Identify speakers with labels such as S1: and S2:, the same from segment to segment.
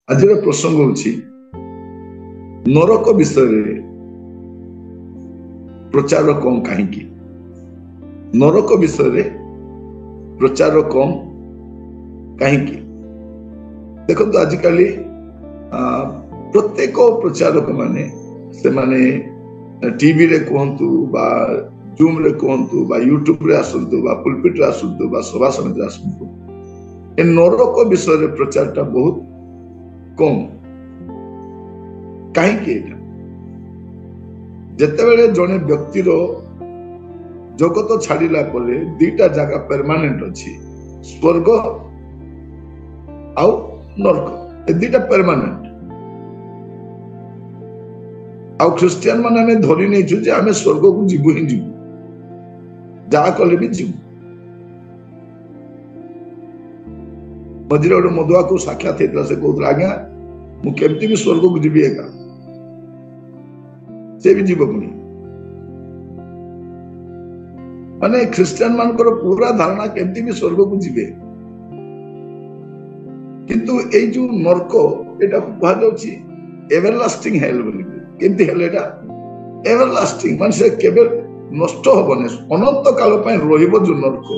S1: आज प्रसंग होची नरक विषय प्रचार कम कहीं नरक विषय प्रचार कम कहीं देखो आजिकल प्रत्येक प्रचारक माने से माने टीवी रे कहतु बा जूम रे कहतु बा यूट्यूब रे आसतु बा पुलपिट रे आसतु बा सभा समिति रे आसतु ए नरक विषय प्रचार टा बहुत कम कहीं जितेबाला जड़े व्यक्तिर जगत छाड़ा परे दीटा जगह परमानेंट अच्छी स्वर्ग आउ नरक ए दीटा परमानेंट आउ ख्रिस्टियन मान आम धरी नहीं जे आम स्वर्ग को जीवु ही जीवु जहा कले भी जीवु मझे गोटे मधुआ को साक्षात होता से कहते आज्ञा मुझे भी स्वर्ग को जीवी एका से भी जीव पुणी माने ख्रिस्टियन मानकर पूरा धारणा केमती भी स्वर्ग को जीवे किंतु ए जो नरक एटा कहा जाउची एवरलास्टिंग हेल बोली केमती हेल एटा एवरलास्टिंग माने से केवल नष्ट होबने अनंत काल पय रहिबो जो नरक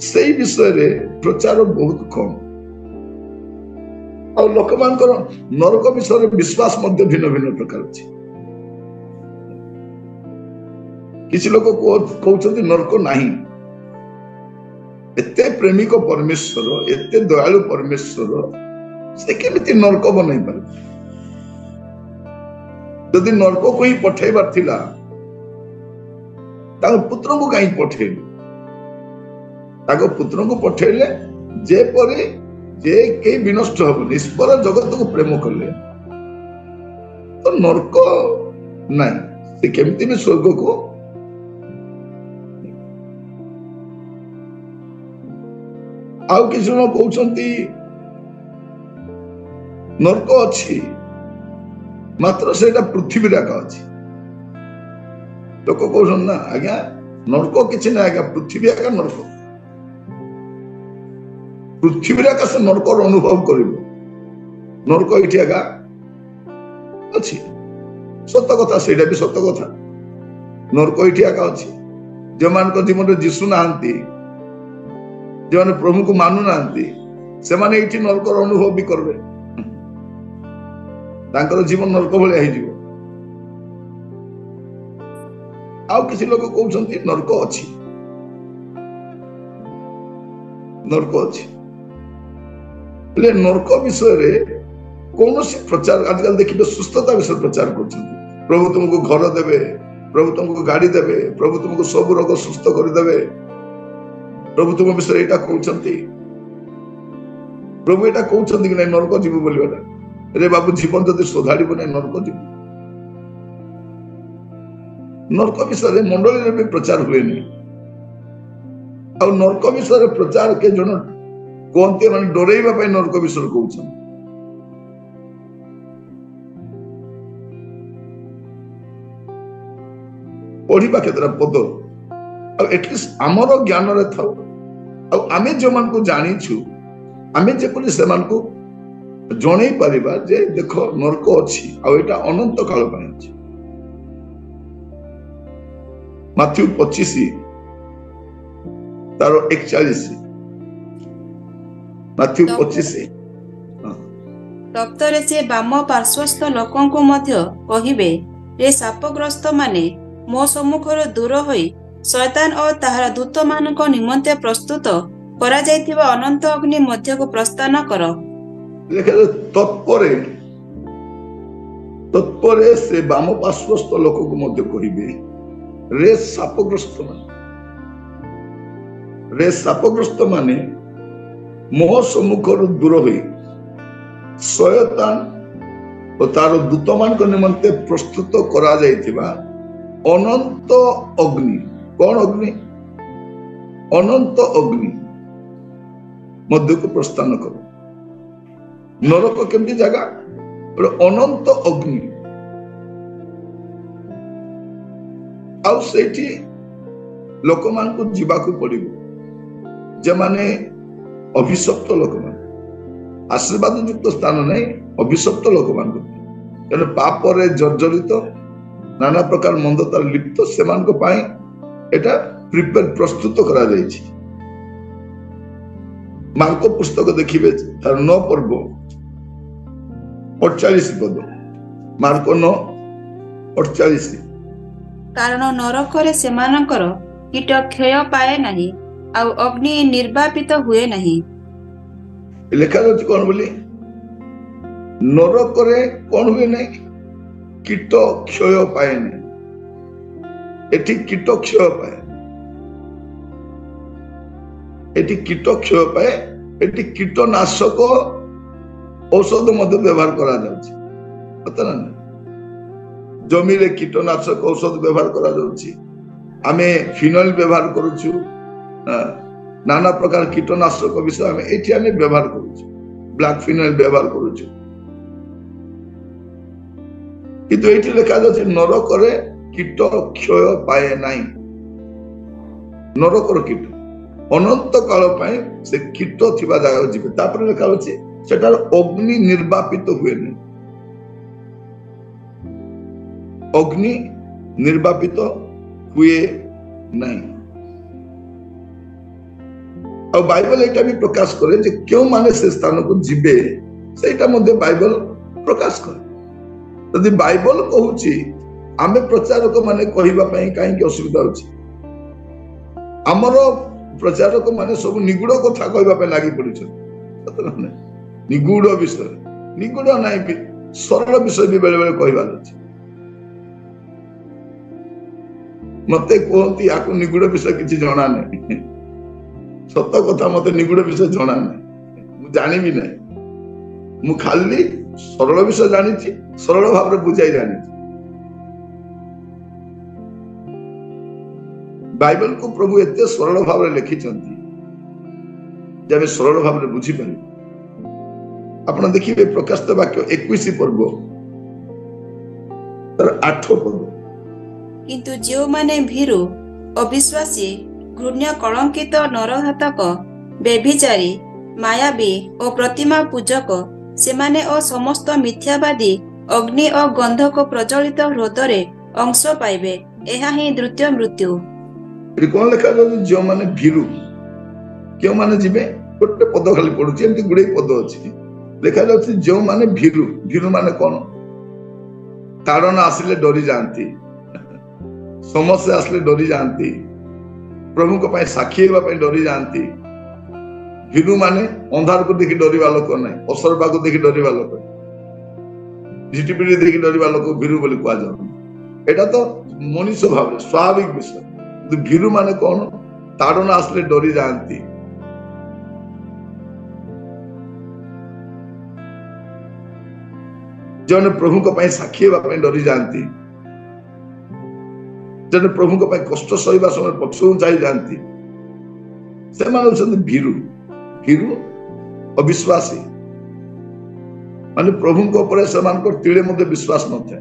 S1: सेई विषय रे प्रचार बहुत कम और लोक मानकर नरक विषय रे विश्वास मध्य भिन्न भिन्न प्रकार अछि किसी लोग कहते नरक नहीं एते प्रेमिक परमेश्वर एते दयालु परमेश्वर से केमिति नरक बनई पारे यदि नरक को ही पठेबार थिला ताको पुत्र को कहीं पठेलु ताको पुत्र को पठेले जे परे जे के विनष्ट हबनि ईश्वर जगत को प्रेम कले तो नरक नहीं से केमिति भी स्वर्ग को आउ किसी लोग कहते नरक अच्छी मात्र से पृथ्वी राका अच्छी लोक कह ना आज्ञा नरक किसी ना आज्ञा पृथ्वी आका नरक पृथ्वी राका से नरक अनुभव कर नरक ये आगा अच्छी सत कथा से भी सत कथा नरक ये आगा अच्छी जो मान जीवन में जीशु नहांती जो माने प्रभु को मानु नांती से माने इठी नरकर अनुभव भी करबे तांकर जीवन नरक भले हे जीवो आउ किसी लोग कहउछंती नरक अछि ले नरक विषय रे कोनोसी प्रचार आजकल देखिबे सुस्थता विषय प्रचार करछंती प्रभु तुमको घर देबे प्रभु तुमको गाड़ी देबे प्रभु तुमको सब रोग सुस्थ कर देबे प्रभु तुम विषय एटा कहउछंती प्रभु एटा कहउछंती कि नै नरक जीव बोली रे बाबू जीवन जदि सुधारिबो नै नरक जीव नरक विषय मंडली रे भी प्रचार हुए नहीं आ नरक विषय प्रचार के जन कोनते माने डरेइबा पय नरक विषय कहउछन पढ़िबा केतरा पद एटलिस्ट आमर ज्ञान रे थाउ आमे जो मान को जानी छु आमे जेपरि से मान को जणै परिबा जे देखो नरक अछि आ एटा अनंत काल पय अछि माथ्यू 25 तारो 41 माथ्यू 25
S2: तप्तरे से बाम पार्श्वस्थ लोकन को मध्य कहिबे रे शापग्रस्त माने मो सम्मुखर दूर होई शैतान और ताहार दूत मानक निमंते प्रस्तुत करा जायथिबा अनंत अग्नि मध्य को प्रस्थान कर
S1: देखे तत्परे तत्परे से बाम पार्श्वस्थ लोक को मध्य कहिबे रे शापग्रस्त माने मोह सम्मुखर दूर होई शैतान और तार दूत मानक निमंते प्रस्तुत करा जायथिबा अनंत अग्नि कौन अग्नि अनंत अग्नि मध्य को प्रस्थान करो नरक केमती जगह अनंत अग्नि आउ सेठी लोक मान को जीवा को पड़िबो जे माने अभिशप्त लोक मान आशीर्वाद युक्त स्थान नहीं अभिशप्त लोक मान पापरे जर्जरित नाना प्रकार मंदतार लिप्त से प्रिपेयर प्रस्तुत करा जायछि। मार्को पुस्तक देखिए तार 9 पर्व 48 पद मार्को 9:48
S2: कारण नरकरे सेमानकर कीट क्षय पाए नहीं आउ अग्नि निर्वापित हुए नहीं।
S1: लिखा जाଉଛି कौन बोली नरकरे कौन हुए नहीं कीट क्षय पाए नहीं। एठी कीट क्षय पाए एटी कीट क्षय पाए एटी कीटनाशक औषध मध्य व्यवहार करा जाଉଛି जमी रे कीटनाशक औषध व्यवहार करा जाଉଛି आमे फिनोल व्यवहार करूछु नाना प्रकार कीटनाशक विषय आमे एठी आमे व्यवहार करूछु ब्लैक फिनोल व्यवहार करूछु किंतु एठी लिखा जाଉଛି नरक रे कीट क्षय पाए नाही। नरक रो कीट अनंत काल पाए से कीट थिबा जागा जिबे तापर लिखा अछि सेटार अग्नि निर्वापित हुए नहीं। अग्नि निर्वापित हुए नहीं। और बाइबल एटा भी प्रकाश करे जे क्यों माने से स्थान को जिबे सेटा मध्ये बाइबल प्रकाश करे। यदि बाइबल कहूची आमे प्रचारक माने कहिबा पई काहे की असुविधा होची हमरो प्रचारक माने सब निगुड़ कथा कहबा पे लागि पड़िछ निगुड़ विषय निगुड़ नाही सरल विषय भी बेले बेले कहबा अछि मते कहती आको निगुड़ विषय किछि जणा नै सत्य कथा मते निगुड़ विषय जणा नै मु जानि भी नै मु खाली सरल विषय जानि छी सरल भाव रे बुझाई जानि छी। बाइबल को प्रभु एते सरल भाव रे लिखि चंती जब सरल भाव रे बुझी पानी आपण देखिबे प्रकाशित वाक्य 21 पर्व तर 8 पर्व
S2: किंतु जो माने भीरु अविश्वासी घृण्य कलंकित नरघातक बेभिचारी मायावी और प्रतिमा पूजक से माने और समस्त मिथ्यावादी अग्नि और गंधक प्रज्वलित हृदय अंश पाइबे एहा ही द्वितीय मृत्यु।
S1: कौन लिखा जो माने भीरु क्यों माने जिबे गोटे पद खाली पड़ुची एमती गुड़े पद अच्छी लिखा जाଉଛି जो माने भीरु भीरु माने कौन ताड़ना आसिले डरी जाती समस्या आसिले डरी जाती प्रभु को पाए साक्षी हेबा पाए डरी जाती भीरु माने अंधार को देखि डरिबा लोक नै असरबा को देखि डरिबा लोक झिटिपिटी देखि डरिबा लोक भीरु बोली कुआ जाउ एटा तो मनुष्य भाव स्वाभाविक विषय। भीरु माने कौन ताड़ना आसले डरी जाती जने प्रभु को पाए साक्षी हेबा पाए डरी जाती जने प्रभु को पाए कष्ट सहिबा समय पक्षु जाई जाती से माने होछन भीरु भीरु अविश्वासी माने प्रभु को ऊपर से मान को तिळे मध्ये विश्वास न थे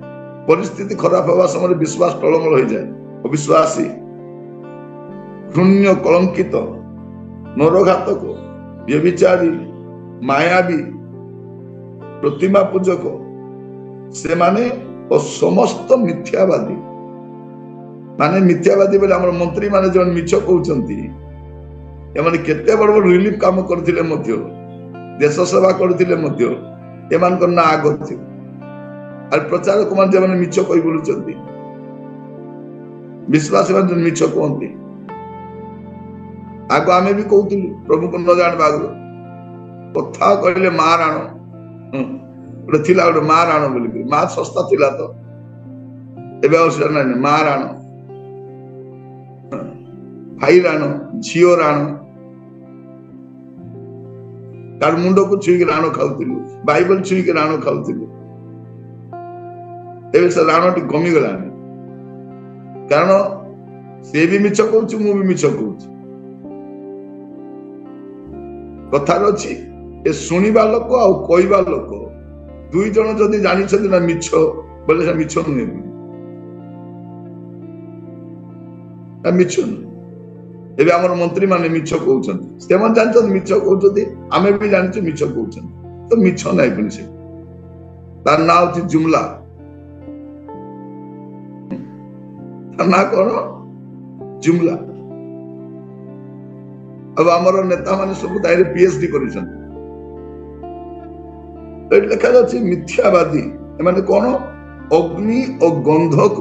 S1: परिस्थिति खराब होवा समय विश्वास टळमळ हो जाए अविश्वासी घृण्य कलंकित नरघातक व्यभिचारी मायावी प्रतिमा पूजक से माने और समस्त मिथ्यावादी माने मिथ्यावादी बोले हमर मंत्री माने जन मिछ कहउचंती एमाने केते बड़ बड़ रिलीफ काम करथिले मध्य देश सेवा करथिले मध्य एमान को ना आगथि और प्रचारक मान जे माने मिछ कहि बोलुचंती विश्वासी मान जन मिछ कहंती आगो आमे भी कहूतिलु प्रभु को न जान बागु कथा कहले मार आनो गोटे थिला गोटे मार आनो बोली मार सस्ता थिला तो एबे औषध ना मार आनो भाई रानो झियो रानो तार मुंड को छुई के रानो खाउतिलु बाइबल छुई के रानो खाउतिलु एबे से रानो टी कमी गलानी कारण से भी मिछ कहउछु मु भी मिछ कहउछु कथार अच्छी ए सुनिबा लोक आ कहबा लोक दुई जन जदि जानि छथि ना मिछ बोले से मिछ नुहे ना मिछ एबे हमर मंत्री माने मिछ कहउछन से मन जानछन मिछ कहउछथि आमे भी जानछु मिछ कहउछन तो मिछ नहीं पुणी से तार ना होची जुमला तार ना कौन जुमला अब आमर नेता माने सब ताइरे पीएचडी करिसन तो लिखा जाछि मिथ्यावादी माने कौन अग्नि और गंधक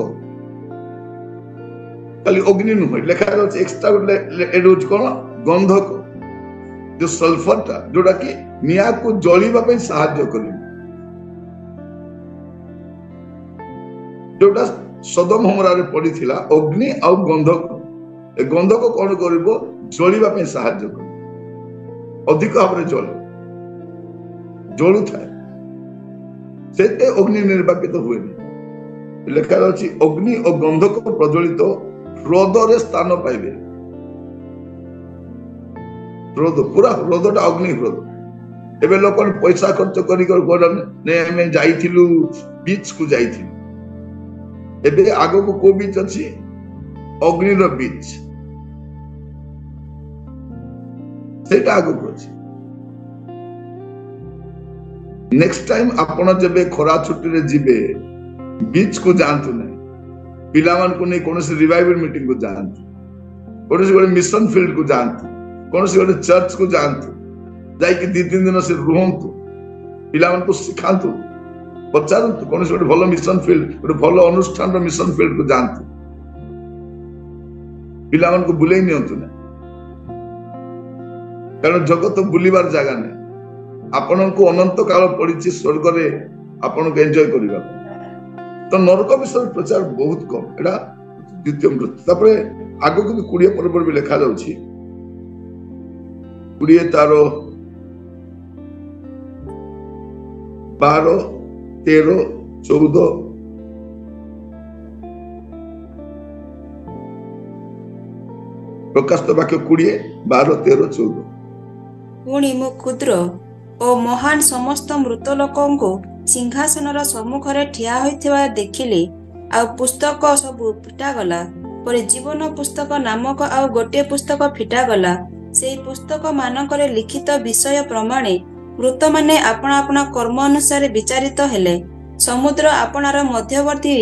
S1: खाली अग्नि नुह लिखा जाछि एक्स्ट्रा एडोज कौन गंधक जो सल्फर टा जोटा कि निया को जलिबा पे सहायता करियो जोटा सदम हमरा रे पड़ी थिला अग्नि और गंधक ए गंधक कोन करिवो जलिबा पे सहायता करियो अधिक भाबरे जलु थाए सेते अग्नि निर्वापित हुए लेखा अछि अग्नि और गंधक प्रज्वलित हृदय रे स्थान पाइबे हृदय पूरा हृदयटा अग्नि हृदय एबे लोक पैसा खर्च करी ने हमें जाइथिलु बीच को जाइथिलु एबे आगो को बीच अछि अग्नि रो बीच सेटा आगो को अछि नेक्स्ट टाइम आपण जबे खरा छुट्टी रे जिबे बीच को जानतु नै पिलामान को नै कोनोसी रिवाइवल मीटिंग को जानतु कोनोसी गोटे मिशन फील्ड को जानतु कोनोसी गोटे चर्च को जानतु जाई कि 2-3 दिन से रुहंतु पिलामान को सिखांतु पचारंतु कोनोसी गोटे भलो मिशन फील्ड गोटे भलो अनुष्ठान रो मिशन फील्ड को जानतु पिलामान को बुलेई नियंतु नै कारण जगत बुलीबार जागा नै आपण को अनंत काल पड़ी स्वर्ग रे आपण को एंजॉय करिबा तो नरक विषय प्रचार बहुत कम एटा द्वितीय मृत्यु तापरे आगो को 20 पर्व भी लिखा जाउछि 20 तारो 12 13 14 प्रकाशित वाक्य 20 12 13 14
S2: पुणी मु क्षुद्र ओ महान समस्त मृत लोकंको सिंहासनर सम्मुखरे ठिया होइथिबा देखिली आ पुस्तक सब फिटा गला पर जीवन पुस्तक नामक आ गोटे पुस्तक फिटा गला सेई पुस्तक मानकरे लिखित विषय प्रमाणे मृत माने आपण आपण कर्म अनुसार विचारित हेले समुद्र आपणार मध्यवर्ती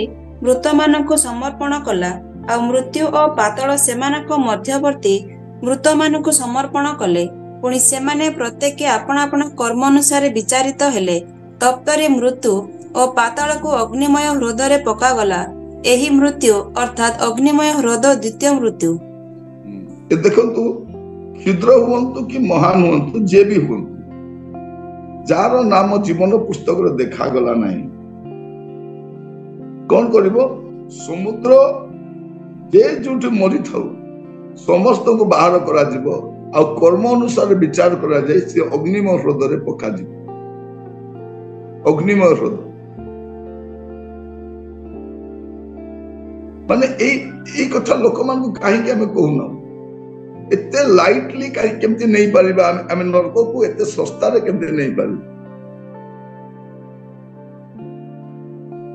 S2: मृत मानकु समर्पण कला आ मृत्यु और पाताल सेमानक मध्यवर्ती मृत मानकु समर्पण कले पुणी सेमाने प्रत्येक आपण आपण कर्म अनुसार विचारित हेले तप्तरे मृत्यु और पाताल को अग्निमय हृदय पका गला एही मृत्यु अर्थात अग्निमय हृदय द्वितीय मृत्यु
S1: देखंतु क्षुद्र हुंतु कि महान हुंतु जे भी हुंतु जार नाम जीवन पुस्तक रे देखा गला नहीं कौन करिवो समुद्र जे जुट मरि थाउ समस्त को बाहर करा जिवो आ कर्म अनुसार विचार करा जाय से अग्निमय हृदय रे पका जिवो अग्निमय हृदय माने ए कथा लोक मान को काहे के हमें कहूना एते लाइटली काहे केमती नहीं परिबा हमें नरक को एते सस्ता रे केमती नहीं पारि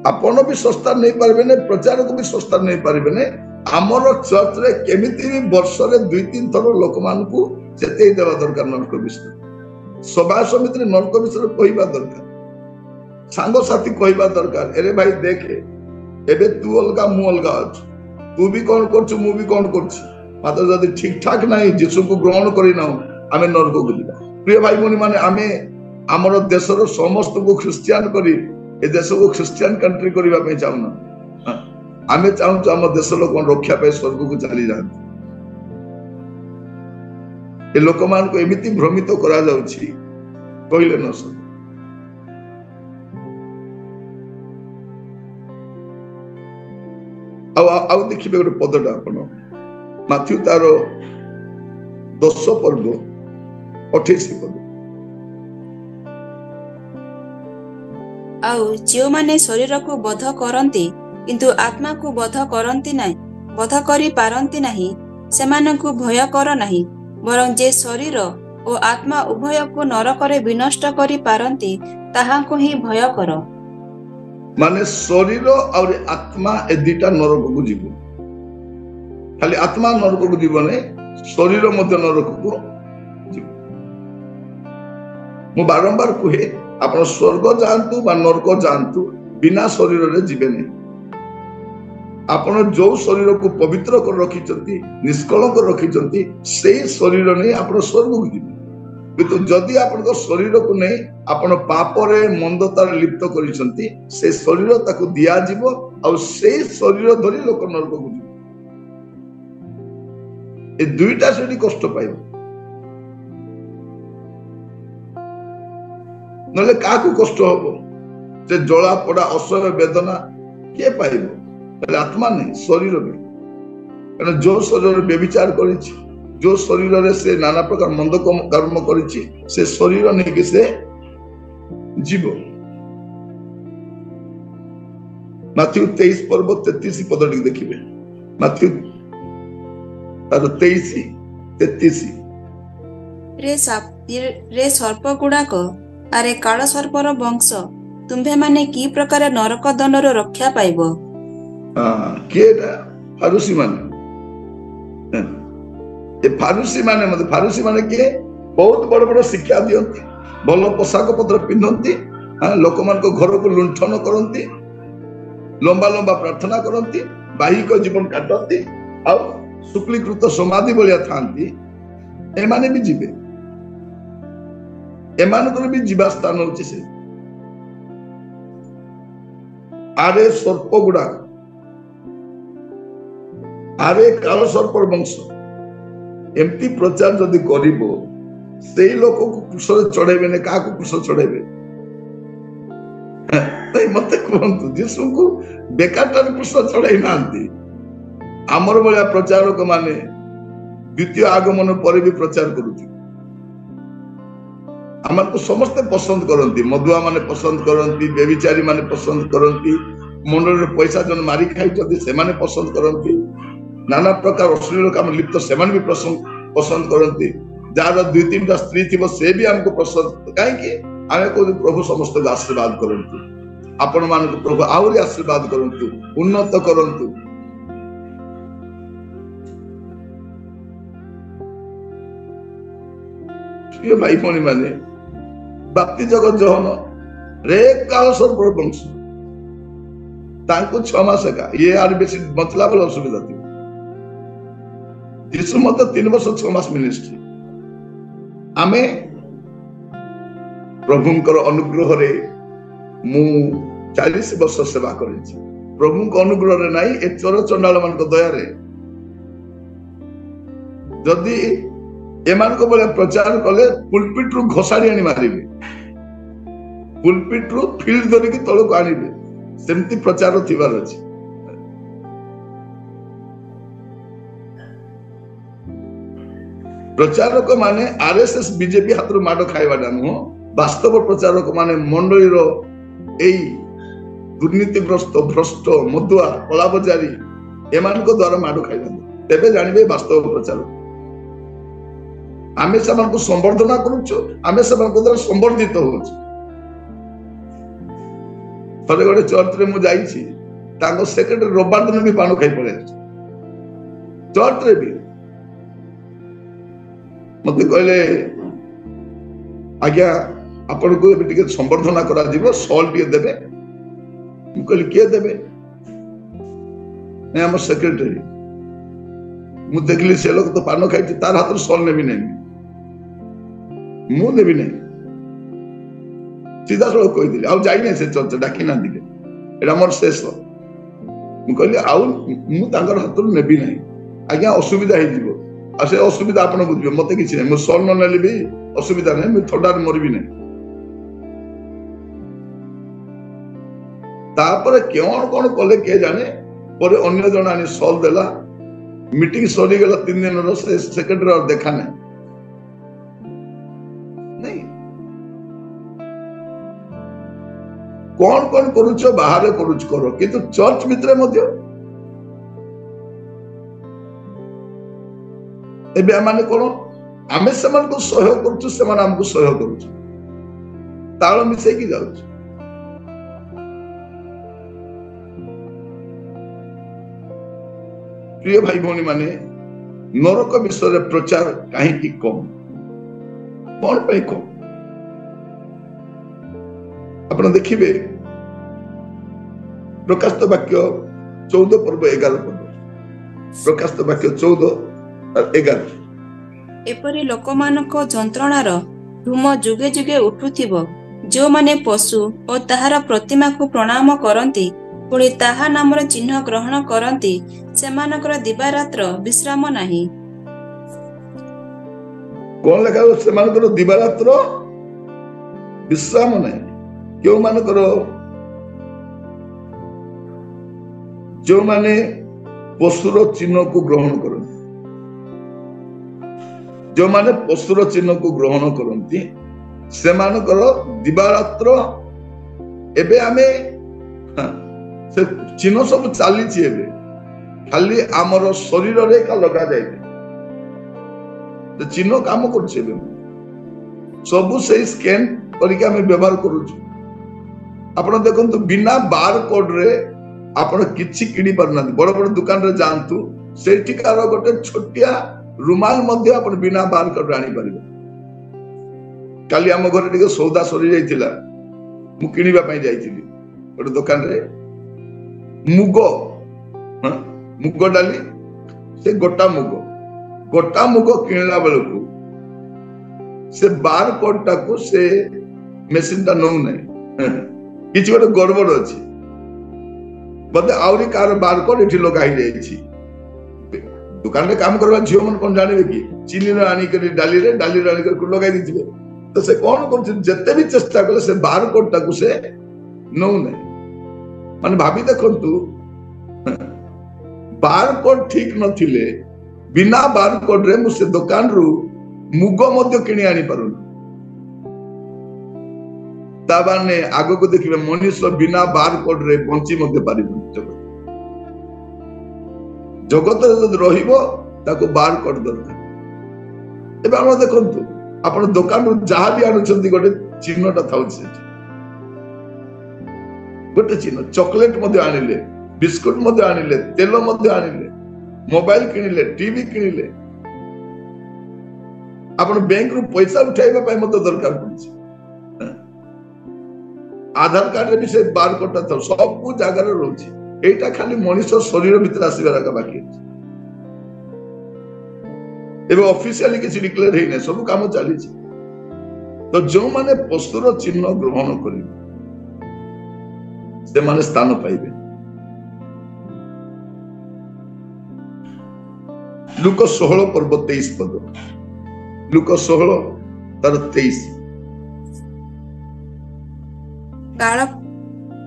S1: आपण भी सस्ता नहीं पारबे ने प्रचार को भी सस्ता नहीं पारबे ने हमर चर्च रे केमिति भी वर्ष रे 2-3 थर लोक मान को जते देवा दरकार नरक विषय सभा समिति रे नरक विषय कहबा दरकार सांगो साथी कहबा दरकार अरे भाई देखे एबे तू अलगा मु अलगा अछि तू भी कोन करछु मु भी कोन करछु मात्र जदि ठीक ठाक नाही यीशु को ग्रहण करि ना आमे नरक को जिबा प्रिय भाई भनी माने आमे हमर देशर समस्त को क्रिश्चियन करी ए देश को क्रिश्चियन कंट्री करिबा पे चाहना आमे चाहू हम देश लोक रक्षा पे स्वर्ग को चली जाते ए लोक मान को एमिति भ्रमित करा जाउछि कहिले न सर आउ देखिबे गोटे पदटा आपण माथ्यू तार 10 पर्व 28 पद
S2: आउ जो माने शरीर को बध करंती किंतु आत्मा को बध करंती नाही बध करी पारंती नाही सेमानकु भय कर नाही बरं जे शरीर और आत्मा उभय को नरक रे विनष्ट करी पारंती ताहाको ही भय कर
S1: माने शरीर और आत्मा ए दुटा नरक को जीव खाली आत्मा नरक को जीव ने शरीर मध्य नरक को जीव ମୁଁ ବାରମ୍ବାର କୁହେ ଆପଣ ସ୍वर्ଗ ଯାଆନ୍ତୁ ବା ନର୍କ ଯାଆନ୍ତୁ ବିନା ଶରୀରରେ ଯିବେ ନାହିଁ। ଆପଣ ଯୋଉ ଶରୀରକୁ ପବିତ୍ର କରି ରଖିଛନ୍ତି ନିଷ୍କଳଙ୍କ ରଖିଛନ୍ତି ସେଇ ଶରୀର ନେଇ ଆପଣ ସ୍वर्ଗକୁ ଯିବେ। କିନ୍ତୁ ଯଦି ଆପଣଙ୍କ ଶରୀରକୁ ନେଇ ଆପଣ ପାପରେ ମନ୍ଦତାରେ ଲିପ୍ତ କରିଛନ୍ତି ସେ ଶରୀର ତାକୁ ଦିଆଯିବ ଆଉ ସେଇ ଶରୀର ଧରି ଲୋକ ନର୍କକୁ ଯିବେ। ଏ ଦୁଇଟା ସେଠି କଷ୍ଟ ପାଇବ। ନହେଲେ କାହାକୁ କଷ୍ଟ ହବ? ସେ ଜଳା ପୋଡା ଅସହ୍ୟ ବେଦନା କିଏ ପାଇବ? ଆତ୍ମା ନାହିଁ, ଶରୀର ବି। କାରଣ ଯୋଉ ଶରୀରରେ ବ୍ୟଭିଚାର କରିଛି, ଯୋଉ ଶରୀରରେ ସେ ନାନା ପ୍ରକାର ମନ୍ଦ କର୍ମ କରିଛି ସେ ଶରୀର ନେଇକି ସେ ଯିବ। ମାଥ୍ୟୁ 23 ପର୍ବ 33 ପଦ ଟିକେ ଦେଖିବେ। ମାଥ୍ୟୁ 23:33
S2: ରେ ସର୍ପ ଗୁଡାକ ଆରେ କାଳ ସର୍ପର ବଂଶ ତୁମ୍ଭେ ମାନେ କି ପ୍ରକାର ନରକ ଦଣ୍ଡରୁ ରକ୍ଷା ପାଇବ?
S1: କିଏ ଏଟା? ଫାରୁସୀ ମାନେ। ଏ ଫାରୁସୀ ମାନେ ଫାରୁସୀ ମାନେ କିଏ? ବହୁତ ବଡ ବଡ ଶିକ୍ଷା ଦିଅନ୍ତି, ଭଲ ପୋଷାକ ପତ୍ର ପିନ୍ଧନ୍ତି, ଲୋକମାନଙ୍କ ଘରକୁ ଲୁଣ୍ଠନ କରନ୍ତି, ଲମ୍ବା ଲମ୍ବା ପ୍ରାର୍ଥନା କରନ୍ତି, ବାହିକ ଜୀବନ କାଟନ୍ତି ଆଉ ଶୁକ୍ଳୀକୃତ ସମାଧି ଭଳିଆ ଥାନ୍ତି। ଏମାନେ ବି ଯିବେ, ଏମାନଙ୍କର ବି ଯିବା ସ୍ଥାନ ହଉଛି ସେ। ଆରେ ସର୍ପ ଗୁଡାକ, ଆରେ କାଳ ସର୍ପର ବଂଶ, ଏମିତି ପ୍ରଚାର ଯଦି କରିବ ସେଇ ଲୋକକୁ କୃଷରେ ଚଢେଇବେନି। କାହାକୁ କୃଷ ଚଢେଇବେ? ମତେ କୁହନ୍ତୁ, ଯୀଶୁଙ୍କୁ ବେକାରଟାରେ କୃଷ ଚଢେଇ ନାହାନ୍ତି। ଆମର ଭଳିଆ ପ୍ରଚାରକ ମାନେ ଦ୍ୱିତୀୟ ଆଗମନ ପରେ ବି ପ୍ରଚାର କରୁଥିବେ। ଆମକୁ ସମସ୍ତେ ପସନ୍ଦ କରନ୍ତି, ମଦୁଆ ମାନେ ପସନ୍ଦ କରନ୍ତି, ବ୍ୟଭିଚାରୀ ମାନେ ପସନ୍ଦ କରନ୍ତି, ମଣ୍ଡଳରେ ପଇସା ଜଣେ ମାରି ଖାଇଛନ୍ତି ସେମାନେ ପସନ୍ଦ କରନ୍ତି, ନାନା ପ୍ରକାର ଅଶ୍ଳୀଳ କାମ ଲିପ୍ତ ସେମାନେ ବି ପସନ୍ଦ କରନ୍ତି, ଯାହାର 2-3ଟା ସ୍ତ୍ରୀ ଥିବ ସେ ବି ଆମକୁ ପସନ୍ଦ। କାହିଁକି? ଆମେ କହୁଛୁ ପ୍ରଭୁ ସମସ୍ତଙ୍କୁ ଆଶୀର୍ବାଦ କରନ୍ତୁ, ଆପଣ ମାନଙ୍କୁ ପ୍ରଭୁ ଆହୁରି ଆଶୀର୍ବାଦ କରନ୍ତୁ, ଉନ୍ନତ କରନ୍ତୁ। ପ୍ରିୟ ଭାଇ ଭଉଣୀ ମାନେ, ବାପ୍ତି ଜଗତ ଜହନ ରେ କାଳ ସର୍ପର ବଂଶ, ତାଙ୍କୁ 6 ମାସ ଏକା, ଇଏ ଆର ବେଶୀ ବଞ୍ଚିଲା ବେଳେ ଅସୁବିଧା ଥିବ। ଯୀଶୁ ମତେ 3 ବର୍ଷ 6 ମାସ ମିନିଷ୍ଟ୍ରି। ଆମେ ପ୍ରଭୁଙ୍କର ଅନୁଗ୍ରହରେ ମୁଁ 40 ବର୍ଷ ସେବା କରିଛି। ପ୍ରଭୁଙ୍କ ଅନୁଗ୍ରହରେ ନାହିଁ, ଏ ଚୋର ଚଣ୍ଡାଳ ମାନଙ୍କ ଦୟାରେ। ଯଦି ଏମାନଙ୍କ ଭଳିଆ ପ୍ରଚାର କଲେ ପୁଲପିଟରୁ ଘୋଷାଡ଼ି ଆଣି ମାରିବେ, ପୁଲପିଟରୁ ଫିଲ୍ଡ ଧରିକି ତଳକୁ ଆଣିବେ, ସେମିତି ପ୍ରଚାର ଥିବାର ଅଛି। ପ୍ରଚାରକ ମାନେ RSS ବିଜେପି ହାତରୁ ମାଡ ଖାଇବାଟା ନୁହଁ, ବାସ୍ତବ ପ୍ରଚାରକ ମାନେ ମଣ୍ଡଳୀର ଏଇ ଦୁର୍ନୀତିଗ୍ରସ୍ତ ଭ୍ରଷ୍ଟ ମଦୁଆ କଳାବଜାରୀ ଏମାନଙ୍କ ଦ୍ୱାରା ମାଡ ଖାଇଥାନ୍ତି, ତେବେ ଜାଣିବେ ବାସ୍ତବ ପ୍ରଚାରକ। ଆମେ ସେମାନଙ୍କୁ ସମ୍ବର୍ଦ୍ଧନା କରୁଛୁ, ଆମେ ସେମାନଙ୍କ ଦ୍ୱାରା ସମ୍ବର୍ଦ୍ଧିତ ହଉଛୁ। ଥରେ ଗୋଟେ ଚର୍ଚ୍ଚରେ ମୁଁ ଯାଇଛି, ତାଙ୍କ ସେକ୍ରେଟାରୀ ରବିବାର ଦିନ ବି ପାନ ଖାଇ ପଳେଇ ଆସିଛି ଚର୍ଚ୍ଚରେ ବି। ମତେ କହିଲେ, ଆଜ୍ଞା ଆପଣଙ୍କୁ ଏବେ ଟିକେ ସମ୍ବର୍ଦ୍ଧନା କରାଯିବ, ସଲ୍ ଟିକେ ଦେବେ। ମୁଁ କହିଲି, କିଏ ଦେବେ? ଆମ ସେକ୍ରେଟାରୀ। ମୁଁ ଦେଖିଲି ସେ ଲୋକ ତ ପାନ ଖାଇଛି, ତାର ହାତରୁ ସଲ୍ ନେବି ନାହିଁ, ମୁଁ ନେବି ନାହିଁ, ସିଧାସଳଖ କହିଥିଲି। ଆଉ ଯାଇନାହିଁ ସେ ଚର୍ଚ୍ଚ, ଡାକି ନାହାନ୍ତି, ଏଇଟା ମୋର ଶେଷ। ମୁଁ କହିଲି ଆଉ ମୁଁ ତାଙ୍କର ହାତରୁ ନେବି ନାହିଁ, ଆଜ୍ଞା ଅସୁବିଧା ହେଇଯିବ। ଆଉ ସେ ଅସୁବିଧା ଆପଣ ବୁଝିବେ, ମତେ କିଛି ନାହିଁ, ମୁଁ ସଲ୍ ନ ନେଲେ ବି ଅସୁବିଧା ନାହିଁ, ମୁଁ ଥଣ୍ଡାରେ ମରିବି ନାହିଁ। ତାପରେ କଣ କଣ କଲେ କିଏ ଜାଣେ, ପରେ ଅନ୍ୟ ଜଣେ ଆଣି ସଲ୍ ଦେଲା। ମିଟିଂ ସରିଗଲା 3 ଦିନର, ସେ ସେକ୍ରେଟାରୀ ଆଉ ଦେଖା ନାହିଁ। କଣ କଣ କରୁଛ ବାହାରେ କରୁଛ କର, କିନ୍ତୁ ଚର୍ଚ୍ଚ ଭିତରେ ମଧ୍ୟ ଏବେ ଆମେ କଣ, ଆମେ ସେମାନଙ୍କୁ ସହ୍ୟ କରୁଛୁ, ସେମାନେ ଆମକୁ ସହ୍ୟ କରୁଛୁ, ତାଳ ମିଶେଇକି ଯାଉଛୁ। ପ୍ରିୟ ଭାଇ ଭଉଣୀ ମାନେ, ନରକ ବିଷୟରେ ପ୍ରଚାର କାହିଁକି କମ? କଣ ପାଇଁ କମ? ଆପଣ ଦେଖିବେ ପ୍ରକାଶିତ ବାକ୍ୟ 14 ପର୍ବ 11 ପର୍ବ, ପ୍ରକାଶିତ ବାକ୍ୟ 14:11।
S2: ଏପରି ଲୋକମାନଙ୍କ ଯନ୍ତ୍ରଣାର ଧୂମ ଯୁଗେ ଯୁଗେ ଉଠୁଥିବ, ଯେଉଁମାନେ ପଶୁ ଓ ତାହାର ପ୍ରତିମାକୁ ପ୍ରଣାମ କରନ୍ତି, ପୁଣି ତାହା ନାମର ଚିହ୍ନ ଗ୍ରହଣ କରନ୍ତି, ସେମାନଙ୍କର ଦିବାରାତ୍ର ବିଶ୍ରାମ ନାହିଁ।
S1: କଣ ଲେଖା ଅଛି? ସେମାନଙ୍କର ଦିବାରାତ୍ର ବିଶ୍ରାମ ନାହିଁ। କେଉଁମାନଙ୍କର? ଯେଉଁମାନେ ପଶୁର ଚିହ୍ନକୁ ଗ୍ରହଣ କରନ୍ତି। ଯେଉଁମାନେ ପଶୁର ଚିହ୍ନକୁ ଗ୍ରହଣ କରନ୍ତି ସେମାନଙ୍କର ଦିବାରାତ୍ର। ଏବେ ଆମେ ସେ ଚିହ୍ନ ସବୁ ଚାଲିଛି, ଏବେ ଖାଲି ଆମର ଶରୀରରେ ଏକା ଲଗାଯାଏ। ଚିହ୍ନ କାମ କରୁଛି, ଏବେ ସବୁ ସେଇ ସ୍କାନ କରିକି ଆମେ ବ୍ୟବହାର କରୁଛୁ। ଆପଣ ଦେଖନ୍ତୁ, ବିନା ବାର କୋଡରେ ଆପଣ କିଛି କିଣି ପାରୁନାହାନ୍ତି। ବଡ ବଡ ଦୋକାନରେ ଯାଆନ୍ତୁ, ସେଠିକାର ଗୋଟେ ଛୋଟିଆ ରୁମାଲ ମଧ୍ୟ ଆପଣ ବିନା ବାର କୋଡରେ ଆଣିପାରିବେ। କାଲି ଆମ ଘରେ ଟିକେ ସଉଦା ସରି ଯାଇଥିଲା, ମୁଁ କିଣିବା ପାଇଁ ଯାଇଥିଲି ଗୋଟେ ଦୋକାନରେ। ମୁଗ ଡାଲି, ସେ ଗୋଟା ମୁଗ କିଣିଲା ବେଳକୁ ସେ ବାର କୋଡ ଟାକୁ ସେ ମେସିନ ଟା ନଉନାହିଁ। କିଛି ଗୋଟେ ଗଡବଡ ଅଛି ବୋଧେ, ଆହୁରି କାହାର ବାର କୋଡ ଏଠି ଲଗା ହେଇଯାଇଛି। ଦୋକାନରେ କାମ କରିବା ଝିଅ ମାନେ କଣ ଜାଣିବେ କି? ଚିନିର ଆଣିକରି ଡାଲିରେ ଆଣିକରି ଲଗାଇ ଦେଇଥିବେ। ତ ସେ କଣ କରୁଛି, ଯେତେ ବି ଚେଷ୍ଟା କଲେ ସେ ବାର କୋଡ ଟାକୁ ସେ ନଉନାହିଁ। ମାନେ ଭାବି ଦେଖନ୍ତୁ, ବାର କୋଡ ଠିକ ନଥିଲେ, ବିନା ବାର କୋଡରେ ମୁଁ ସେ ଦୋକାନରୁ ମୁଗ ମଧ୍ୟ କିଣି ଆଣିପାରୁନି। ତା ମାନେ ଆଗକୁ ଦେଖିବେ ମଣିଷ ବିନା ବାର କୋଡରେ ବଞ୍ଚି ମଧ୍ୟ ପାରିବନି। ଜଗତରେ ଯଦି ରହିବ ତାକୁ ବାର କୋଡ ଦରକାର। ଏବେ ଆପଣ ଦେଖନ୍ତୁ, ଆପଣ ଦୋକାନରୁ ଯାହା ବି ଆଣୁଛନ୍ତି ଗୋଟେ ଚିହ୍ନଟା ଥାଉଛି ସେଠି, ଗୋଟେ ଚିହ୍ନ। ଚକୋଲେଟ ମଧ୍ୟ ଆଣିଲେ, ବିସ୍କୁଟ ମଧ୍ୟ ଆଣିଲେ, ତେଲ ମଧ୍ୟ ଆଣିଲେ, ମୋବାଇଲ କିଣିଲେ, ଟିଭି କିଣିଲେ, ଆପଣ ବ୍ୟାଙ୍କରୁ ପଇସା ଉଠାଇବା ପାଇଁ ମଧ୍ୟ ଦରକାର ପଡୁଛି। ଆଧାର କାର୍ଡରେ ବି ସେ ବାର କୋଡଟା ଥାଉ, ସବୁ ଜାଗାରେ ରହୁଛି। ଏଇଟା ଖାଲି ମଣିଷ ଶରୀର ଭିତରେ ଆସିବାର ବାକି ଅଛି। ଏବେ ଅଫିସିଆଲି କିଛି ଡିକ୍ଲେୟାର ହେଇନାହିଁ, ସବୁ କାମ ଚାଲିଛି। ତ ଯେଉଁମାନେ ପଶୁର ଚିହ୍ନ ଗ୍ରହଣ କରିବେ ସେମାନେ ସ୍ଥାନ ପାଇବେ। ଲୁକ 16 ପର୍ବ 23 ପଦ, ଲୁକ 16 ତାର 23।
S2: କାଳ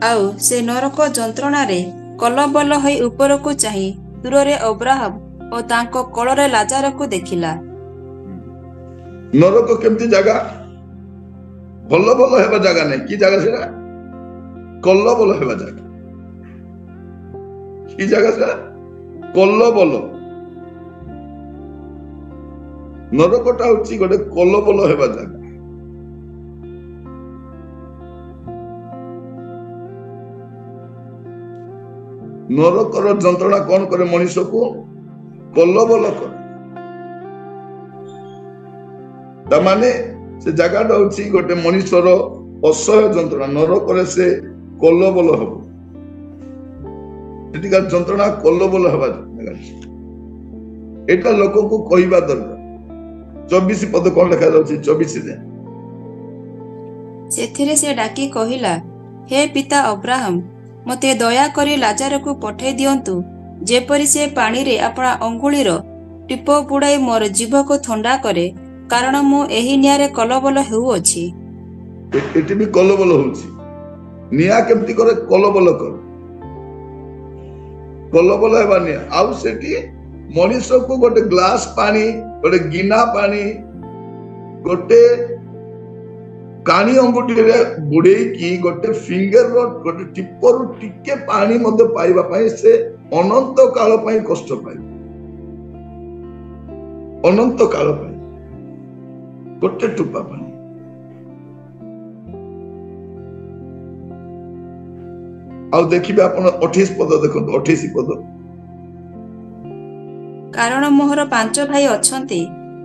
S2: ଆଉ ସେ ନରକ ଯନ୍ତ୍ରଣାରେ କଲବଲ ହୋଇ ଉପରକୁ ଚାହିଁ ଦୂରରେ ଅବ୍ରାହମ ଓ ତାଙ୍କ କୋଳରେ ଲାଜାରକୁ ଦେଖିଲା।
S1: ନରକ କେମିତି ଜାଗା? ଭଲ ହେବା ଜାଗା ନାହିଁ। କି ଜାଗା ସେଟା? କଲବଲ ହେବା ଜାଗା। କି ଜାଗା ସେଟା? କଲବଲ। ନରକଟା ହଉଛି ଗୋଟେ କଲବଲ ହେବା ଜାଗା। ନରକର ଯନ୍ତ୍ରଣା କଣ କରେ? ମଣିଷକୁ କଲବଲ କରେ। ତାମାନେ ସେ ଜାଗାଟା ହଉଛି ଗୋଟେ ମଣିଷର ଅସହ୍ୟ ଯନ୍ତ୍ରଣା। ନରକରେ ସେ କଲବଲ ହବ। ସେଠିକାର ଯନ୍ତ୍ରଣା କଲବଲ ହେବା ଜାଗା। ଏଇଟା ଲୋକଙ୍କୁ କହିବା ଦରକାର। 24 ପଦ କଣ ଲେଖାଯାଉଛି? 24
S2: ସେଥିରେ ସେ ଡାକି କହିଲା, ହେ ପିତା ଅବ୍ରାହମ, ମୋତେ ଦୟାକରି ଲାଜାରକୁ ପଠାଇ ଦିଅନ୍ତୁ, ଯେପରି ସେ ପାଣିରେ ଆପଣା ଅଙ୍ଗୁଳିର ଟିପ ବୁଡ଼ାଇ ମୋର ଜିଭକୁ ଥଣ୍ଡା କରେ, କାରଣ ମୁଁ ଏହି ନିଆଁରେ କଲବଲ ହେଉଅଛି।
S1: ଏଠି ବି କଲବଲ ହଉଛି। ନିଆଁ କେମିତି କରେ? କଲବଲ କରେ। କଲବଲ ହେବା ନିଆଁ। ଆଉ ସେଠି ମଣିଷକୁ ଗୋଟେ ଗ୍ଲାସ ପାଣି, ଗୋଟେ ଗିନା ପାଣି, ଗୋଟେ କାଣି ଅଙ୍ଗୁଠିରେ ବୁଡେଇକି ଗୋଟେ ଫିଙ୍ଗରର ଗୋଟେ ଟିପରୁ ଟିକେ ପାଣି ମଧ୍ୟ ପାଇବା ପାଇଁ ସେ ଅନନ୍ତ କାଳ ପାଇଁ କଷ୍ଟ ପାଇବ। ଅନନ୍ତ କାଳ ପାଇଁ ଗୋଟେ ଟୋପା ପାଣି। ଆଉ ଦେଖିବେ ଆପଣ 28 ପଦ ଦେଖନ୍ତୁ। 28 ପଦ।
S2: କାରଣ ମୋହର 5 ଭାଇ ଅଛନ୍ତି,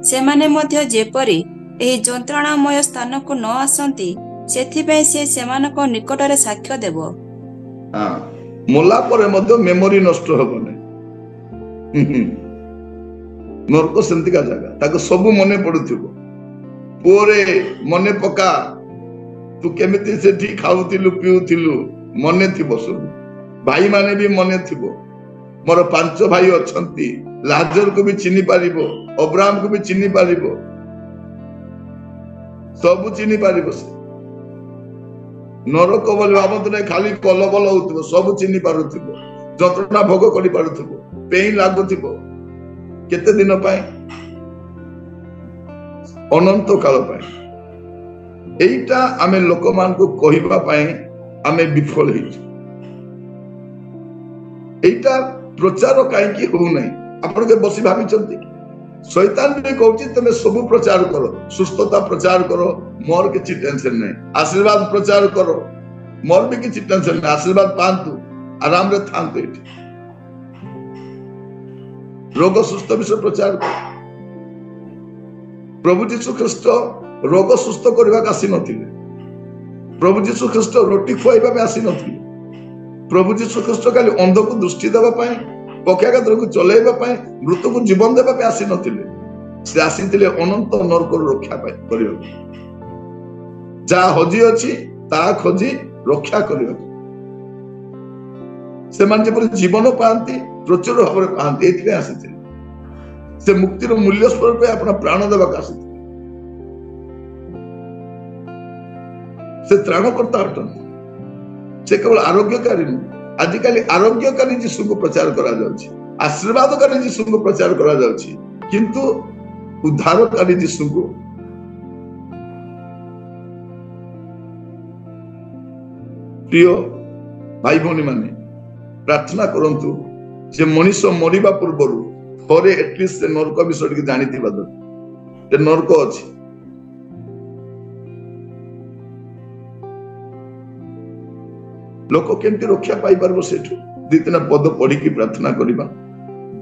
S2: ସେମାନେ ମଧ୍ୟ ଯେପରି ଏହି ଯନ୍ତ୍ରଣାମୟ ସ୍ଥାନକୁ ନ ଆସନ୍ତି, ସେଥିପାଇଁ ସେ ସେମାନଙ୍କ ନିକଟରେ ସାକ୍ଷ୍ୟ ଦେବ।
S1: ମଲା ପରେ ମଧ୍ୟ ମେମୋରି ନଷ୍ଟ ହବ ନାହିଁ। ନରକ ସେମିତିକା ଜାଗା, ତାକୁ ସବୁ ମନେ ପଡୁଥିବ। ପୁଅରେ ମନେ ପକା, ତୁ କେମିତି ସେଠି ଖାଉଥିଲୁ ପିଉଥିଲୁ, ମନେ ଥିବ ସବୁ। ଭାଇମାନେ ବି ମନେ ଥିବ। ମୋର 5 ଭାଇ ଅଛନ୍ତି, ଲାଜରକୁ ବି ଚିହ୍ନି ପାରିବ, ଅବ୍ରାହମକୁ ବି ଚିହ୍ନି ପାରିବ, ସବୁ ଚିହ୍ନି ପାରିବ ସେ। ନରକ ବୋଲି ଭାବନ୍ତୁ ନାହିଁ ଖାଲି କଲବଲ ହଉଥିବ, ସବୁ ଚିହ୍ନି ପାରୁଥିବ, ଯନ୍ତ୍ରଣା ଭୋଗ କରିପାରୁଥିବ, ପେଇଁ ଲାଗୁଥିବ। କେତେ ଦିନ ପାଇଁ? ଅନନ୍ତ କାଳ ପାଇଁ। এইটা ଆମେ ଲୋକମାନଙ୍କୁ କହିବା ପାଇଁ ଆମେ ବିଫଳ ହେଇଛୁ। এইটা ପ୍ରଚାର କାହିଁକି ହଉନାହିଁ? ଆପଣ କେବେ ବସି ଭାବିଛନ୍ତି? ଶୈତାନ ବି କହୁଛି ତମେ ସବୁ ପ୍ରଚାର କର, ସୁସ୍ଥତା ପ୍ରଚାର କର, ମୋର କିଛି ଟେନସନ ନାହିଁ। ଆଶୀର୍ବାଦ ପ୍ରଚାର କର, ମୋର ବି କିଛି ଟେନସନ ନାହିଁ। ଆଶୀର୍ବାଦ ପାଆନ୍ତୁ, ଆରାମରେ ଥାଆନ୍ତୁ ଏଠି। ରୋଗ ସୁସ୍ଥ ବିଷୟ ପ୍ରଚାର କର। ପ୍ରଭୁ ଯୀଶୁ ଖ୍ରୀଷ୍ଟ ରୋଗ ସୁସ୍ଥ କରିବାକୁ ଆସିନଥିଲେ। ପ୍ରଭୁ ଯୀଶୁ ଖ୍ରୀଷ୍ଟ ରୋଟି ଖୁଆଇବା ପାଇଁ ଆସିନଥିଲେ। ପ୍ରଭୁ ଯୀଶୁ ଖ୍ରୀଷ୍ଟ ଖାଲି ଅନ୍ଧକୁ ଦୃଷ୍ଟି ଦେବା ପାଇଁ, ପକ୍ଷାଘାତକୁ ଚଲେଇବା ପାଇଁ, ମୃତକୁ ଜୀବନ ଦେବା ପାଇଁ ଆସିନଥିଲେ। ସେ ଆସିଥିଲେ ଅନନ୍ତ ନରକରୁ ରକ୍ଷା ପାଇଁ କରିବାକୁ। ଯାହା ହଜି ଅଛି ତାହା ଖୋଜି ରକ୍ଷା କରିବାକୁ। ସେମାନେ ଯେପରି ଜୀବନ ପାଆନ୍ତି, ପ୍ରଚୁର ଭାବରେ ପାଆନ୍ତି, ଏଥିପାଇଁ ଆସିଥିଲେ। ସେ ମୁକ୍ତିର ମୂଲ୍ୟ ସ୍ୱରୂପ ଆପଣ ପ୍ରାଣ ଦେବାକୁ ଆସିଥିଲେ। ସେ ତ୍ରାଣକର୍ତ୍ତା ଅଟନ୍ତି। ସେ କେବଳ ଆରୋଗ୍ୟକାରୀ ନୁହେଁ। ଆଜିକାଲି ଆରୋଗ୍ୟକାରୀ ଯୀଶୁଙ୍କୁ ପ୍ରଚାର କରାଯାଉଛି, ଆଶୀର୍ବାଦକାରୀ ଯୀଶୁଙ୍କୁ ପ୍ରଚାର କରାଯାଉଛି, କିନ୍ତୁ ଉଦ୍ଧାରକାରୀ ଯୀଶୁଙ୍କୁ ପ୍ରିୟ ଭାଇ ଭଉଣୀ ମାନେ ପ୍ରାର୍ଥନା କରନ୍ତୁ ଯେ ମଣିଷ ମରିବା ପୂର୍ବରୁ ଥରେ ଏଟଲିଷ୍ଟ ସେ ନରକ ବିଷୟ ଟିକେ ଜାଣିଥିବା ଦରକାର। ଯେ ନରକ ଅଛି। ଲୋକ କେମିତି ରକ୍ଷା ପାଇପାରିବ ସେଠୁ? 2-3 ପଦ ପଢିକି ପ୍ରାର୍ଥନା କରିବା।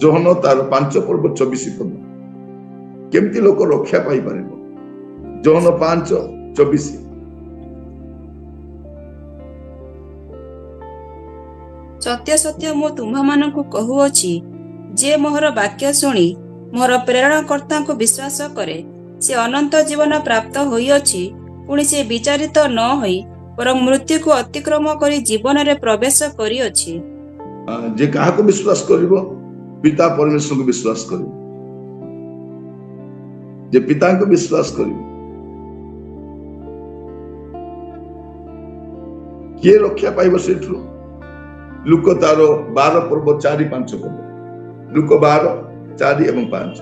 S1: ଯୋହନ ତାର 5 ପର୍ବ 24 ପଦ। କେମିତି ଲୋକ ରକ୍ଷା ପାଇପାରିବ? ଯୋହନ 5:24।
S2: ସତ୍ୟ ସତ୍ୟ ମୁଁ ତୁମ୍ଭମାନଙ୍କୁ କହୁଅଛି, ଯେ ମୋହର ବାକ୍ୟ ଶୁଣି ମୋହର ପ୍ରେରଣକର୍ତ୍ତାଙ୍କୁ ବିଶ୍ୱାସ କରେ, ସେ ଅନନ୍ତ ଜୀବନ ପ୍ରାପ୍ତ ହୋଇଅଛି। ପୁଣି ସେ ବିଚାରିତ ନ ହୋଇ ବରଂ ମୃତ୍ୟୁକୁ ଅତିକ୍ରମ କରି ଜୀବନରେ ପ୍ରବେଶ କରିଅଛି।
S1: ଯେ କାହାକୁ ବିଶ୍ୱାସ କରିବ? ପିତା ପରମେଶ୍ୱରଙ୍କୁ ବିଶ୍ୱାସ କରିବ। ଯେ ପିତାଙ୍କୁ ବିଶ୍ୱାସ କରିବ, କିଏ ରକ୍ଷା ପାଇବ ସେଠୁ? ଲୁକ ତାର 12 ପର୍ବ 4-5 ପଦ। ଲୁକ 12:4 ଏବଂ 5।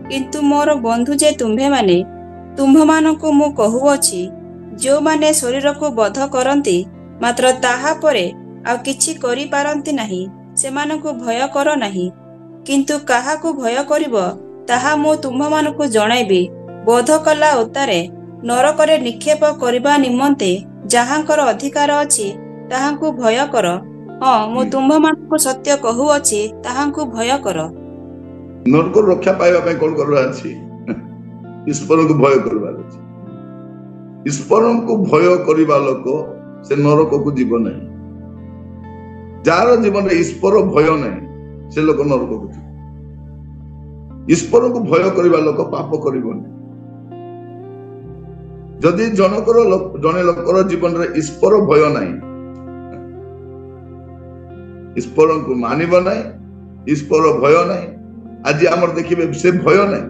S2: କିନ୍ତୁ ମୋର ବନ୍ଧୁ ଯେ ତୁମ୍ଭମାନଙ୍କୁ ମୁଁ କହୁଅଛି, ଯେଉଁମାନେ ଶରୀରକୁ ବଧ କରନ୍ତି, ମାତ୍ର ତାହା ପରେ ଆଉ କିଛି କରିପାରନ୍ତି ନାହିଁ, ସେମାନଙ୍କୁ ଭୟ କର ନାହିଁ। କିନ୍ତୁ କାହାକୁ ଭୟ କରିବ, ତାହା ମୁଁ ତୁମ୍ଭମାନଙ୍କୁ ଜଣାଇବି। ବୋଧ କଲା ଉତ୍ତାରେ ନରକରେ ନିକ୍ଷେପ କରିବା ନିମନ୍ତେ ଯାହାଙ୍କର ଅଧିକାର ଅଛି, ତାହାଙ୍କୁ ଭୟ କର। ହଁ, ମୁଁ ତୁମ୍ଭମାନଙ୍କୁ ସତ୍ୟ କହୁଅଛି, ତାହାଙ୍କୁ ଭୟ କର।
S1: ନରକରୁ ରକ୍ଷା ପାଇବା ପାଇଁ କଣ କରିବାର ଅଛି? ଈଶ୍ୱରଙ୍କୁ ଭୟ କରିବାର ଅଛି। ଈଶ୍ୱରଙ୍କୁ ଭୟ କରିବା ଲୋକ ସେ ନରକକୁ ଯିବ ନାହିଁ। ଯାହାର ଜୀବନରେ ଈଶ୍ୱର ଭୟ ନାହିଁ, ସେ ଲୋକ ନରକକୁ ଯିବ। ଈଶ୍ୱରଙ୍କୁ ଭୟ କରିବା ଲୋକ ପାପ କରିବନି। ଯଦି ଜଣେ ଲୋକର ଜୀବନରେ ଈଶ୍ୱର ଭୟ ନାହିଁ, ଈଶ୍ୱରଙ୍କୁ ମାନିବ ନାହିଁ, ଈଶ୍ୱର ଭୟ ନାହିଁ, ଆଜି ଆମର ଦେଖିବେ ସେ ଭୟ ନାହିଁ,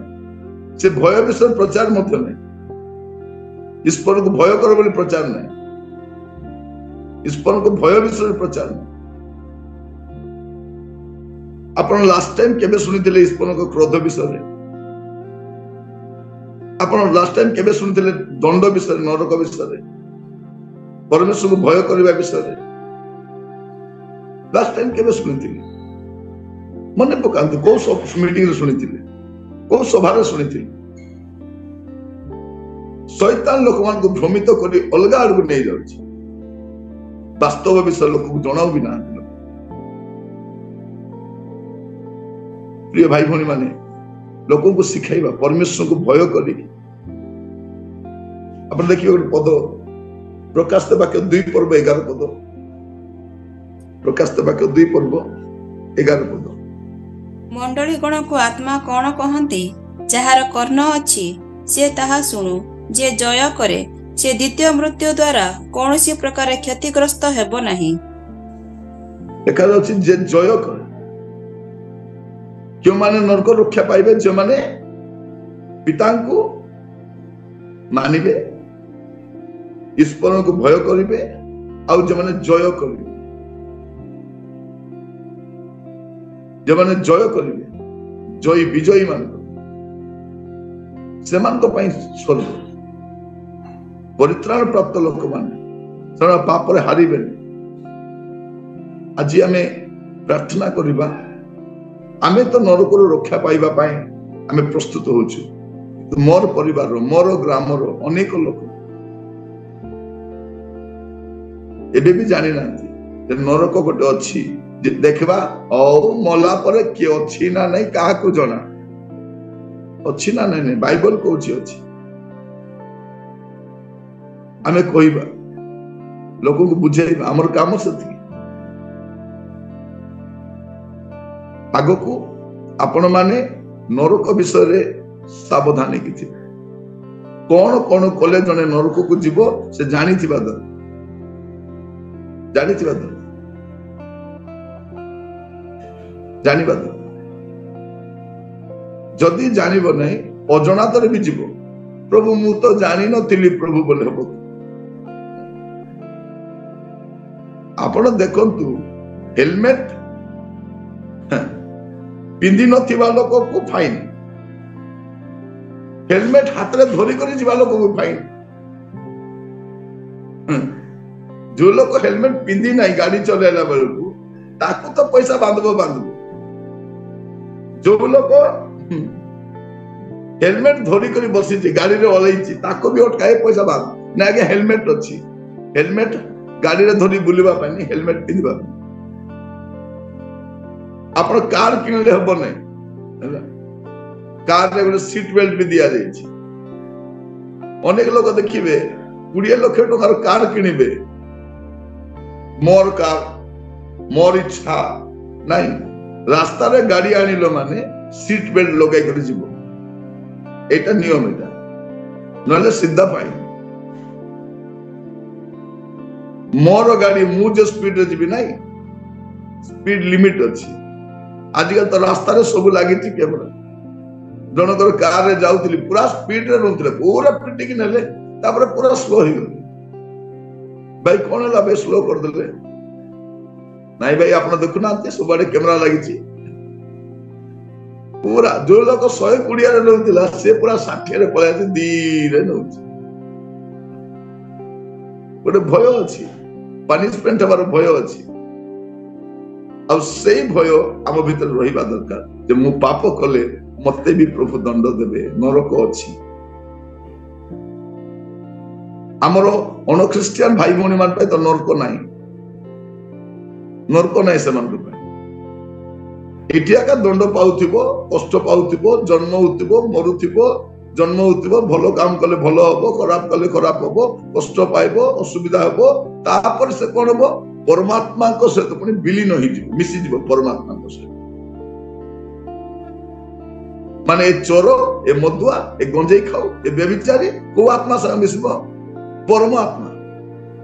S1: ସେ ଭୟ ବିଷୟରେ ପ୍ରଚାର ମଧ୍ୟ ନାହିଁ। ଈଶ୍ୱରଙ୍କୁ ଭୟ କର ବୋଲି ପ୍ରଚାର ନାହିଁ। ଈଶ୍ୱରଙ୍କୁ ଭୟ ବିଷୟରେ ପ୍ରଚାର ନାହିଁ। ଆପଣ ଲାଷ୍ଟ ଟାଇମ କେବେ ଶୁଣିଥିଲେ ଈଶ୍ୱରଙ୍କ କ୍ରୋଧ ବିଷୟରେ? ଆପଣ ଲାଷ୍ଟ ଟାଇମ କେବେ ଶୁଣିଥିଲେ ଦଣ୍ଡ ବିଷୟରେ, ନରକ ବିଷୟରେ, ପରମେଶ୍ୱରଙ୍କୁ ଭୟ କରିବା ବିଷୟରେ? ଲାଷ୍ଟ ଟାଇମ କେବେ ଶୁଣିଥିଲେ? ମନେ ପକାନ୍ତୁ, କୋଉ ମିଟିଂରେ ଶୁଣିଥିଲେ, କୋଉ ସଭାରେ ଶୁଣିଥିଲେ? ଶୈତାନ ଲୋକମାନଙ୍କୁ ଭ୍ରମିତ କରି ଅଲଗା ଆଡକୁ ନେଇଯାଉଛି। ବାସ୍ତବ ବିଷୟ ଲୋକକୁ ଜଣାଉ ବି ନାହାନ୍ତି। ପ୍ରିୟ ଭାଇ ଭଉଣୀ ମାନେ, ଲୋକଙ୍କୁ ଶିଖାଇବା ପରମେଶ୍ୱରଙ୍କୁ ଭୟ କରି ଆପଣ ଦେଖିବେ ଗୋଟେ ପଦ ପ୍ରକାଶିତ ବାକ୍ୟ 2 ପର୍ବ 11 ପଦ, ପ୍ରକାଶିତ ବାକ୍ୟ 2 ପର୍ବ 11 ପଦ।
S2: ମଣ୍ଡଳୀ ଗଣକୁ ଆତ୍ମା କଣ କହନ୍ତି? ଯାହାର କର୍ଣ୍ଣ ଅଛି ସେ ତାହା ଶୁଣୁ। ଯେ ଜୟ କରେ ସେ ଦ୍ୱିତୀୟ ମୃତ୍ୟୁ ଦ୍ୱାରା କୌଣସି ପ୍ରକାର କ୍ଷତିଗ୍ରସ୍ତ ହେବ ନାହିଁ।
S1: ଦେଖାଯାଉଛି ଯେ ଜୟ କରେ। କେଉଁମାନେ ନରକ ରକ୍ଷା ପାଇବେ? ଯେଉଁମାନେ ପିତାଙ୍କୁ ମାନିବେ, ଈଶ୍ୱରଙ୍କୁ ଭୟ କରିବେ, ଆଉ ଯେଉଁମାନେ ଜୟ କରିବେ, ଯେଉଁମାନେ ଜୟ କରିବେ, ଜୟୀ ବିଜୟୀ ମାନଙ୍କ ସେମାନଙ୍କ ପାଇଁ ସ୍ୱର୍ଗ। ପରିତ୍ରାଣ ପ୍ରାପ୍ତ ଲୋକମାନେ ସେମାନେ ପାପରେ ହାରିବେନି। ଆଜି ଆମେ ପ୍ରାର୍ଥନା କରିବା, ଆମେ ତ ନରକରୁ ରକ୍ଷା ପାଇବା ପାଇଁ ଆମେ ପ୍ରସ୍ତୁତ ହଉଛୁ। ମୋର ପରିବାରର, ମୋର ଗ୍ରାମର ଅନେକ ଲୋକ ଏବେ ବି ଜାଣିନାହାନ୍ତି ଯେ ନରକ ଗୋଟେ ଅଛି। ଦେଖିବା ଆଉ ମଲା ପରେ କିଏ ଅଛି ନା ନାଇଁ କାହାକୁ ଜଣା। ଅଛି ନା ନାଇଁ? ବାଇବଲ କହୁଛି ଅଛି। ଆମେ କହିବା, ଲୋକଙ୍କୁ ବୁଝେଇବା, ଆମର କାମ ସେତିକି। ଆଗକୁ ଆପଣ ମାନେ ନରକ ବିଷୟରେ ସାବଧାନ ହେଇକି ଥିବେ। କଣ କଣ କଲେ ଜଣେ ନରକକୁ ଯିବ ସେ ଜାଣିଥିବା ଦରକାର। ଜାଣିବା ଦରକାର। ଯଦି ଜାଣିବ ନାହିଁ ଅଜଣାତରେ ବି ଯିବ। ପ୍ରଭୁ ମୁଁ ତ ଜାଣିନଥିଲି ପ୍ରଭୁ ବୋଲି ହବ। ଆପଣ ଦେଖନ୍ତୁ, ହେଲମେଟ ପିନ୍ଧି ନଥିବା ଲୋକକୁ ଫାଇନ, ହେଲମେଟ ହାତରେ ଧରିକରି ଯିବା ଲୋକକୁ ଫାଇନ। ଯୋଉ ଲୋକ ହେଲମେଟ ପିନ୍ଧି ନାହିଁ ଗାଡି ଚଲେଇଲା ବେଳକୁ ତାକୁ ତ ପଇସା ବାନ୍ଧିବ। ଯୋଉ ଲୋକ ହେଲମେଟ ଧରିକରି ବସିଛି, ଗାଡିରେ ଓହ୍ଲେଇଛି, ତାକୁ ବି ଅଟକାଏ ପଇସା ବାନ୍ଧ। ନା ଆଜ୍ଞା ହେଲମେଟ ଅଛି, ହେଲମେଟ ଗାଡିରେ ଧରି ବୁଲିବା ପାଇଁ, ହେଲମେଟ ପିନ୍ଧିବା ପାଇଁ। ଆପଣ କାର କିଣିଲେ ହବ ନାହିଁ, କାରରେ ଗୋଟେ ସିଟ ବେଲ୍ଟ ବି ଦିଆଯାଇଛି। ଅନେକ ଲୋକ ଦେଖିବେ 20 ଲକ୍ଷ ଟଙ୍କାର କାର କିଣିବେ, ମୋର କାର, ମୋର ଇଚ୍ଛା ନାଇଁ। ରାସ୍ତାରେ ଗାଡି ଆଣିଲ ମାନେ ସିଟ ବେଲ୍ଟ ଲଗାଇ କରି ଯିବ, ଏଇଟା ନିୟମ। ଏଇଟା ନହେଲେ ସିଧା ପାଇ। ମୋର ଗାଡି, ମୁଁ ଯେ ସ୍ପିଡରେ ଯିବି ନାହିଁ, ସ୍ପିଡ ଲିମିଟ ଅଛି। ଆଜିକାଲି ତ ରାସ୍ତାରେ ସବୁ ଲାଗିଛି କ୍ୟାମେରା। ଜଣଙ୍କର କାରରେ ଯାଉଥିଲି, ପୁରା ସ୍ପିଡରେ ରହୁଥିଲେ, ପୁରା ପିଟିକି ନେଲେ, ତାପରେ ପୁରା ସ୍ଲୋ ହେଇଗଲେ। ଭାଇ କଣ ହେଲା? ଭାଇ ସ୍ଲୋ କରିଦେଲେ। ନାଇଁ ଭାଇ ଆପଣ ଦେଖୁନାହାନ୍ତି ସବୁଆଡେ କ୍ୟାମେରା ଲାଗିଛି। ପୁରା ଯୋଉ ଲୋକ 120ରେ ନେଉଥିଲା ସେ ପୁରା 60ରେ ପଳେଇ ଧୀରେ ନେଉଛି। ଗୋଟେ ଭୟ ଅଛି, ପାନିଶମେଣ୍ଟ ହେବାର ଭୟ ଅଛି। ଆଉ ସେଇ ଭୟ ଆମ ଭିତରେ ରହିବା ଦରକାର ଯେ ମୁଁ ପାପ କଲେ ମତେ ବି ପ୍ରଭୁ ଦଣ୍ଡ ଦେବେ, ନରକ ଅଛି। ଆମର ଅଣଖ୍ରୀଷ୍ଟିଆନ ଭାଇ ଭଉଣୀ ମାନଙ୍କ ପାଇଁ ତ ନରକ ନାହିଁ, ନରକ ନାହିଁ ସେମାନଙ୍କ ପାଇଁ। ଏଠି ଆକା ଦଣ୍ଡ ପାଉଥିବ, କଷ୍ଟ ପାଉଥିବ, ଜନ୍ମ ହଉଥିବ, ମରୁଥିବ, ଜନ୍ମ ହଉଥିବ। ଭଲ କାମ କଲେ ଭଲ ହବ, ଖରାପ କଲେ ଖରାପ ହବ, କଷ୍ଟ ପାଇବ, ଅସୁବିଧା ହବ। ତାପରେ ସେ କଣ ହବ? ପରମାତ୍ମାଙ୍କ ସହିତ ପୁଣି ବିଲୀନ ହେଇଯିବ, ମିଶିଯିବ ପରମାତ୍ମାଙ୍କ ସହିତ। ମାନେ ଏ ଚୋର, ଏ ମଦୁଆ, ଏ ଗଞ୍ଜେଇ ଖାଉ, ଏ ବ୍ୟଭିଚାରୀ କୋଉ ଆତ୍ମା ସାଙ୍ଗେ ମିଶିବ? ପରମାତ୍ମା।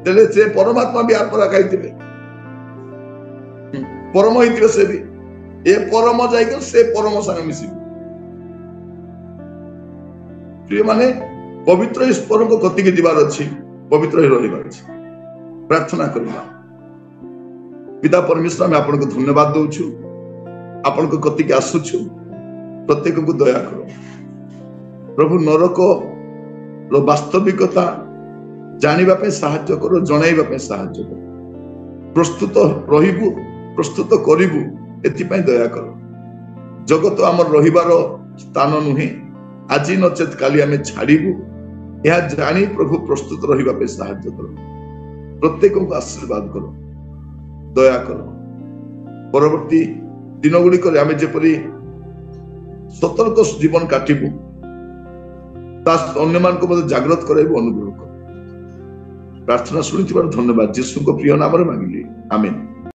S1: ତେବେ ସେ ପରମାତ୍ମା ବି ଆତ୍ମା ଖାଇଥିବେ, ପରମ ହେଇଥିବେ ସେ ବି। ଏ ପରମ ଯାଇକି ସେ ପରମ ସାଙ୍ଗେ ମିଶିବ। ପ୍ରିୟ ମାନେ, ପବିତ୍ର ଈଶ୍ୱରଙ୍କ କତିକି ଯିବାର ଅଛି, ପବିତ୍ର ହେଇ ରହିବାର ଅଛି। ପ୍ରାର୍ଥନା କରିବା। ପିତା ପରମେଶ୍ୱର, ଆମେ ଆପଣଙ୍କୁ ଧନ୍ୟବାଦ ଦଉଛୁ, ଆପଣଙ୍କ କତିକି ଆସୁଛୁ। ପ୍ରତ୍ୟେକଙ୍କୁ ଦୟା କର ପ୍ରଭୁ। ନରକର ବାସ୍ତବିକତା ଜାଣିବା ପାଇଁ ସାହାଯ୍ୟ କର, ଜଣାଇବା ପାଇଁ ସାହାଯ୍ୟ କର। ପ୍ରସ୍ତୁତ ରହିବୁ, ପ୍ରସ୍ତୁତ କରିବୁ, ଏଥିପାଇଁ ଦୟା କର। ଜଗତ ଆମର ରହିବାର ସ୍ଥାନ ନୁହେଁ, ଆଜି ନଚେତ କାଲି ଆମେ ଛାଡ଼ିବୁ। ଏହା ଜାଣି ପ୍ରଭୁ ପ୍ରସ୍ତୁତ ରହିବା ପାଇଁ ସାହାଯ୍ୟ କର। ପ୍ରତ୍ୟେକଙ୍କୁ ଆଶୀର୍ବାଦ କର, ଦୟା କର। ପରବର୍ତ୍ତୀ ଦିନ ଗୁଡ଼ିକରେ ଆମେ ଯେପରି ସତର୍କ ଜୀବନ କାଟିବୁ, ଅନ୍ୟମାନଙ୍କୁ ମଧ୍ୟ ଜାଗ୍ରତ କରାଇବ, ଅନୁଗ୍ରହ କର। ପ୍ରାର୍ଥନା ଶୁଣିଥିବାରୁ ଧନ୍ୟବାଦ, ଯୀଶୁଙ୍କ ପ୍ରିୟ ନାମରେ ମାଗିଲି, ଆମେନ୍।